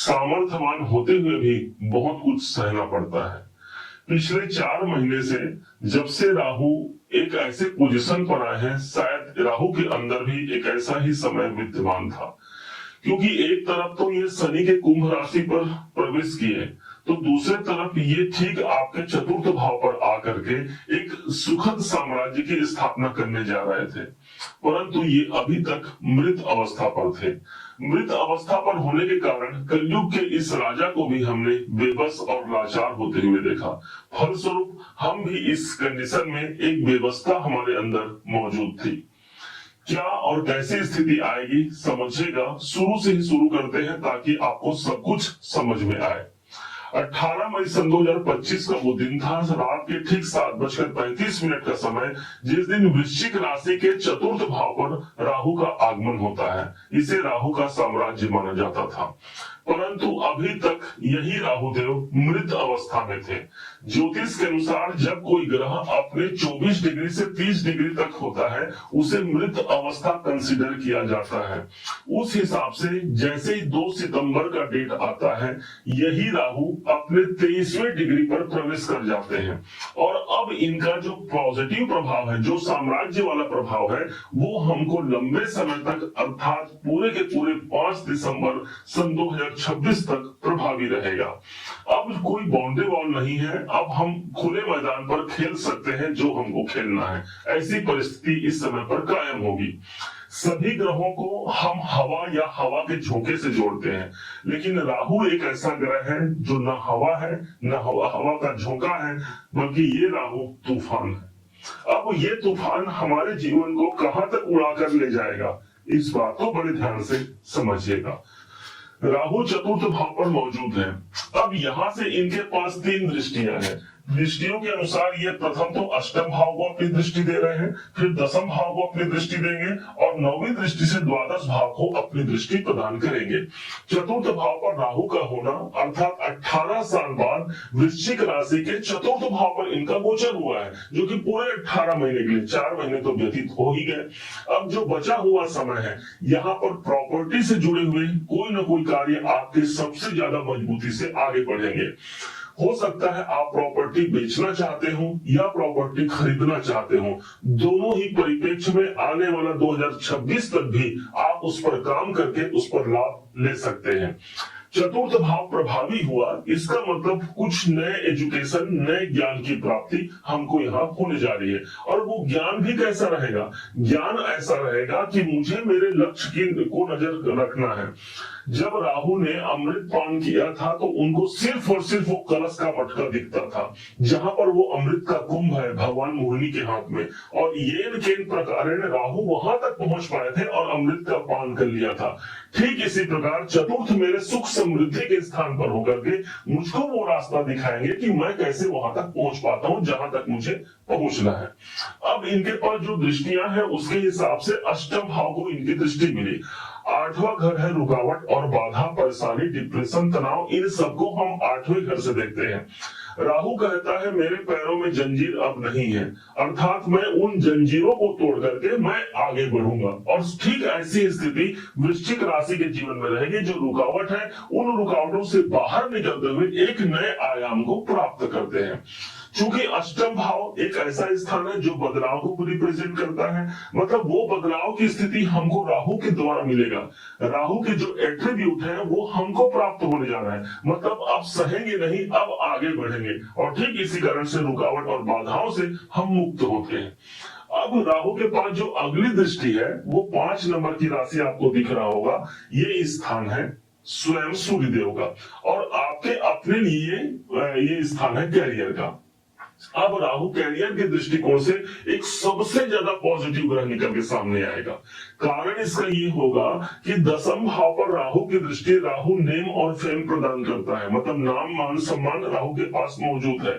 सामर्थ्यवान होते हुए भी बहुत कुछ सहना पड़ता है। पिछले 4 महीने से जब से राहु एक ऐसे पोजीशन पर आए हैं, शायद राहु के अंदर भी एक ऐसा ही समय विद्यमान था, क्योंकि एक तरफ तो ये शनि के कुंभ राशि पर प्रवेश किए, तो दूसरे तरफ ये ठीक आपके चतुर्थ भाव पर आकर के एक सुखद साम्राज्य की स्थापना करने जा रहे थे, परंतु ये अभी तक मृत अवस्था पर थे। मृत अवस्था पर होने के कारण कलयुग के इस राजा को भी हमने बेबस और लाचार होते हुए देखा। फलस्वरूप हम भी इस कंडीशन में एक बेबसता हमारे अंदर मौजूद थी। क्या और कैसे स्थिति आएगी समझिएगा, शुरू से ही शुरू करते हैं ताकि आपको सब कुछ समझ में आए। 18 मई सन 2025 का वो दिन था, रात के ठीक 7:35 का समय, जिस दिन वृश्चिक राशि के चतुर्थ भाव पर राहु का आगमन होता है। इसे राहु का साम्राज्य माना जाता था, परंतु अभी तक यही राहुदेव मृत अवस्था में थे। ज्योतिष के अनुसार जब कोई ग्रह अपने 24 डिग्री से 30 डिग्री तक होता है, उसे मृत अवस्था कंसीडर किया जाता है। उस हिसाब से जैसे ही 2 सितंबर का डेट आता है, यही राहु अपने 23वें डिग्री पर प्रवेश कर जाते हैं, और अब इनका जो पॉजिटिव प्रभाव है, जो साम्राज्य वाला प्रभाव है, वो हमको लंबे समय तक अर्थात पूरे के पूरे 5 दिसंबर सन 2026 तक प्रभावी रहेगा। अब कोई बाउंड्री वॉल नहीं है, अब हम खुले मैदान पर खेल सकते हैं जो हमको खेलना है। ऐसी परिस्थिति इस समय पर कायम होगी। सभी ग्रहों को हम हवा या हवा के झोंके से जोड़ते हैं, लेकिन राहु एक ऐसा ग्रह है जो न हवा है, न हवा का झोंका है, बल्कि ये राहु तूफान है। अब ये तूफान हमारे जीवन को कहां तक उड़ाकर ले जाएगा, इस बात को बड़े ध्यान से समझिएगा। राहु चतुर्थ भाव पर मौजूद है। अब यहां से इनके पास 3 दृष्टियां हैं। दृष्टियों के अनुसार ये प्रथम तो अष्टम भाव को अपनी दृष्टि दे रहे हैं, फिर दसम भाव को अपनी दृष्टि देंगे, और 9वीं दृष्टि से द्वादश भाव को अपनी दृष्टि प्रदान करेंगे। चतुर्थ भाव पर राहु का होना अर्थात 18 साल बाद वृश्चिक राशि के चतुर्थ भाव पर इनका गोचर हुआ है, जो कि पूरे 18 महीने के लिए 4 महीने तो व्यतीत हो ही गए। अब जो बचा हुआ समय है, यहाँ पर प्रॉपर्टी से जुड़े हुए कोई न कोई कार्य आपके सबसे ज्यादा मजबूती से आगे बढ़ेंगे। हो सकता है आप प्रॉपर्टी बेचना चाहते हो या प्रॉपर्टी खरीदना चाहते हो, दोनों ही परिप्रेक्ष्य में आने वाला 2026 तक भी आप उस पर काम करके उस पर लाभ ले सकते हैं। चतुर्थ भाव प्रभावी हुआ, इसका मतलब कुछ नए एजुकेशन, नए ज्ञान की प्राप्ति हमको यहाँ होने जा रही है। और वो ज्ञान भी कैसा रहेगा? ज्ञान ऐसा रहेगा कि मुझे मेरे लक्ष्य को नजर रखना है। जब राहु ने अमृत पान किया था तो उनको सिर्फ और सिर्फ वो कलश का मटका दिखता था, जहां पर वो अमृत का कुंभ है भगवान मोहिनी के हाथ में, और येन केन प्रकार राहु वहां तक पहुंच पाए थे और अमृत का पान कर लिया था। ठीक इसी प्रकार चतुर्थ मेरे सुख समृद्धि के स्थान पर होकर के मुझको वो रास्ता दिखाएंगे कि मैं कैसे वहां तक पहुंच पाता हूं जहां तक मुझे पहुंचना है। अब इनके पास जो दृष्टियां हैं उसके हिसाब से अष्टम भाव को इनकी दृष्टि मिली। 8वां घर है रुकावट और बाधा, परेशानी, डिप्रेशन, तनाव, इन सबको हम 8वें घर से देखते हैं। राहु कहता है मेरे पैरों में जंजीर अब नहीं है, अर्थात मैं उन जंजीरों को तोड़ करके मैं आगे बढ़ूंगा। और ठीक ऐसी स्थिति वृश्चिक राशि के जीवन में रहेगी। जो रुकावट है, उन रुकावटों से बाहर निकलते हुए एक नए आयाम को प्राप्त करते हैं। चूंकि अष्टम भाव एक ऐसा स्थान है जो बदलाव को रिप्रेजेंट करता है, मतलब वो बदलाव की स्थिति हमको राहु के द्वारा मिलेगा। राहु के जो एट्रीब्यूट है वो हमको प्राप्त होने जा रहा है, मतलब अब सहेंगे नहीं, अब आगे बढ़ेंगे। और ठीक इसी कारण से रुकावट और बाधाओं से हम मुक्त होते हैं। अब राहु के पास जो अगली दृष्टि है वो 5 नंबर की राशि आपको दिख रहा होगा। ये स्थान है स्वयं सूर्यदेव का, और आपके अपने लिए ये स्थान है कैरियर का। अब राहु कैरियर के दृष्टिकोण से एक सबसे ज्यादा पॉजिटिव ग्रह निकल के सामने आएगा। कारण इसका ये होगा कि दसम भाव पर राहु की दृष्टि, राहु नेम और फेम प्रदान करता है, मतलब नाम, मान, सम्मान राहु के पास मौजूद है।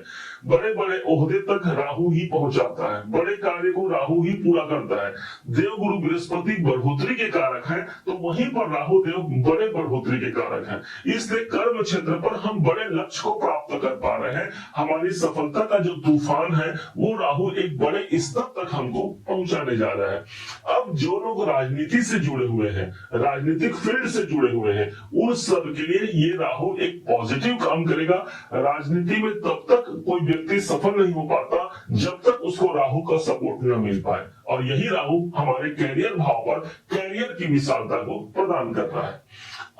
बड़े बड़े ओहदे तक राहु ही पहुंचाता है, बड़े कार्य को राहु ही पूरा करता है। देव गुरु बृहस्पति बढ़ोतरी के कारक है, तो वहीं पर राहु देव बड़े बढ़ोतरी के कारक है। इसलिए कर्म क्षेत्र पर हम बड़े लक्ष्य को प्राप्त कर पा रहे हैं। हमारी सफलता का जो जो तूफान है वो राहु एक बड़े स्तर तक हमको पहुंचाने जा रहा है। अब जो लोग राजनीति से जुड़े हुए हैं, राजनीतिक फील्ड से जुड़े हुए हैं, उन सब के लिए ये राहु एक पॉजिटिव काम करेगा। राजनीति में तब तक कोई व्यक्ति सफल नहीं हो पाता जब तक उसको राहु का सपोर्ट न मिल पाए, और यही राहु हमारे कैरियर भाव पर कैरियर की विशालता को प्रदान कर रहा है।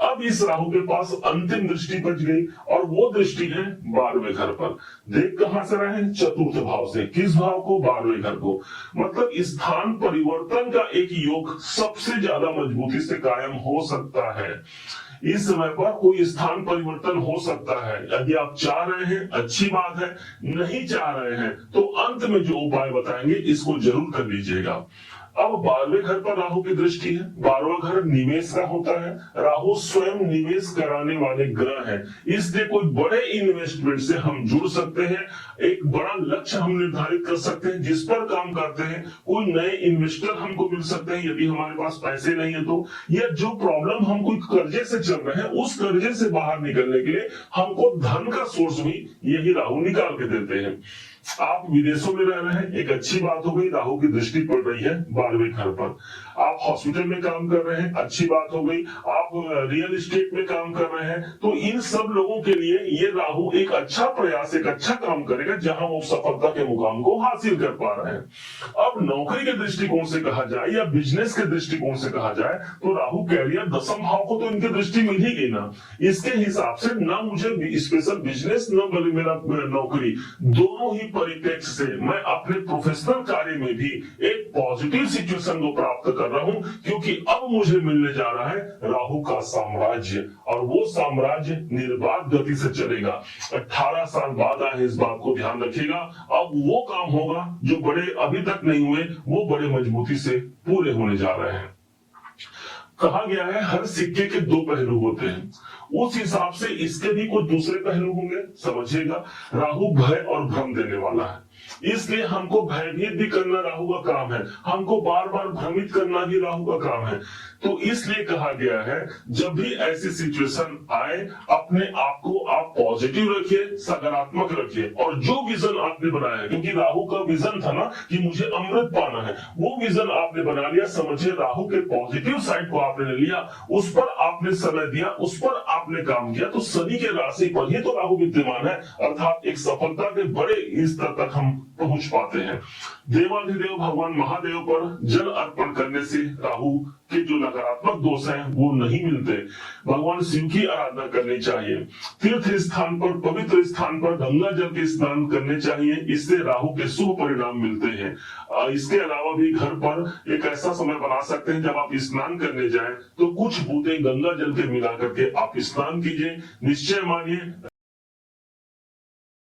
अब इस राहु के पास अंतिम दृष्टि बच गई, और वो दृष्टि है 12वें घर पर। देख कहां से रहे हैं? चतुर्थ भाव से। किस भाव को? 12वें घर को। मतलब स्थान परिवर्तन का एक योग सबसे ज्यादा मजबूती से कायम हो सकता है। इस समय पर कोई स्थान परिवर्तन हो सकता है। यदि आप चाह रहे हैं, अच्छी बात है। नहीं चाह रहे हैं तो अंत में जो उपाय बताएंगे इसको जरूर कर लीजिएगा। अब 12वें घर पर राहु की दृष्टि है। 12वां घर निवेश का होता है। राहु स्वयं निवेश कराने वाले ग्रह है, इसलिए कोई बड़े इन्वेस्टमेंट से हम जुड़ सकते हैं। एक बड़ा लक्ष्य हम निर्धारित कर सकते हैं जिस पर काम करते हैं। कोई नए इन्वेस्टर हमको मिल सकते हैं यदि हमारे पास पैसे नहीं है तो, या जो प्रॉब्लम हम कोई कर्जे से चल रहे हैं उस कर्जे से बाहर निकलने के लिए हमको धन का सोर्स भी यही राहु निकाल के देते हैं। आप विदेशों में रह रहे हैं, एक अच्छी बात हो गई, राहु की दृष्टि पड़ रही है 12वें घर पर। आप हॉस्पिटल में काम कर रहे हैं, अच्छी बात हो गई। आप रियल एस्टेट में काम कर रहे हैं, तो इन सब लोगों के लिए ये राहु एक अच्छा प्रयास, एक अच्छा काम करेगा जहां वो सफलता के मुकाम को हासिल कर पा रहे हैं। अब नौकरी के दृष्टिकोण से कहा जाए या बिजनेस के दृष्टिकोण से कहा जाए तो राहु कैरियर 10वें भाव को तो इनकी दृष्टि मिल ही गई ना। इसके हिसाब से ना मुझे स्पेशल बिजनेस न मेरा नौकरी, दोनों ही परिप्रेक्ष्य से मैं अपने प्रोफेशनल कार्य में भी एक पॉजिटिव सिचुएशन को प्राप्त कर रहा हूं, क्योंकि अब मुझे मिलने जा रहा है राहु का साम्राज्य, और वो साम्राज्य निर्बाध गति से चलेगा। 18 साल बाद आए, इस बात को ध्यान रखिएगा। अब वो काम होगा जो बड़े अभी तक नहीं हुए, वो बड़े मजबूती से पूरे होने जा रहे हैं। कहा गया है हर सिक्के के दो पहलू होते हैं, उस हिसाब से इसके भी कुछ दूसरे पहलू होंगे। समझिएगा, राहु भय और भ्रम देने वाला है, इसलिए हमको भयभीत भी करना राहु का काम है, हमको बार बार भ्रमित करना भी राहु का काम है। तो इसलिए कहा गया है जब भी ऐसी सिचुएशन आए, अपने आप को आप पॉजिटिव रखिए, सकारात्मक रखिए, और जो विजन आपने बनाया है, क्योंकि राहु का विजन था ना कि मुझे अमृत पाना है, वो विजन आपने बना लिया। समझिए राहु के पॉजिटिव साइड को आपने ले लिया, उस पर आपने समय दिया, उस पर आपने काम किया, तो शनि के राशि पर ही तो राहु विद्यमान है, अर्थात एक सफलता के बड़े स्तर तक हम पहुंच पाते हैं। देवाधिदेव भगवान महादेव पर जल अर्पण करने से राहु के जो नकारात्मक दोष हैं वो नहीं मिलते। भगवान शिव की आराधना करनी चाहिए। तीर्थ स्थान पर, पवित्र स्थान पर गंगा जल के स्नान करने चाहिए, इससे राहु के शुभ परिणाम मिलते हैं। इसके अलावा भी घर पर एक ऐसा समय बना सकते हैं जब आप स्नान करने जाएं तो कुछ बूंदें गंगा जल के मिला करके आप स्नान कीजिए। निश्चय मानिए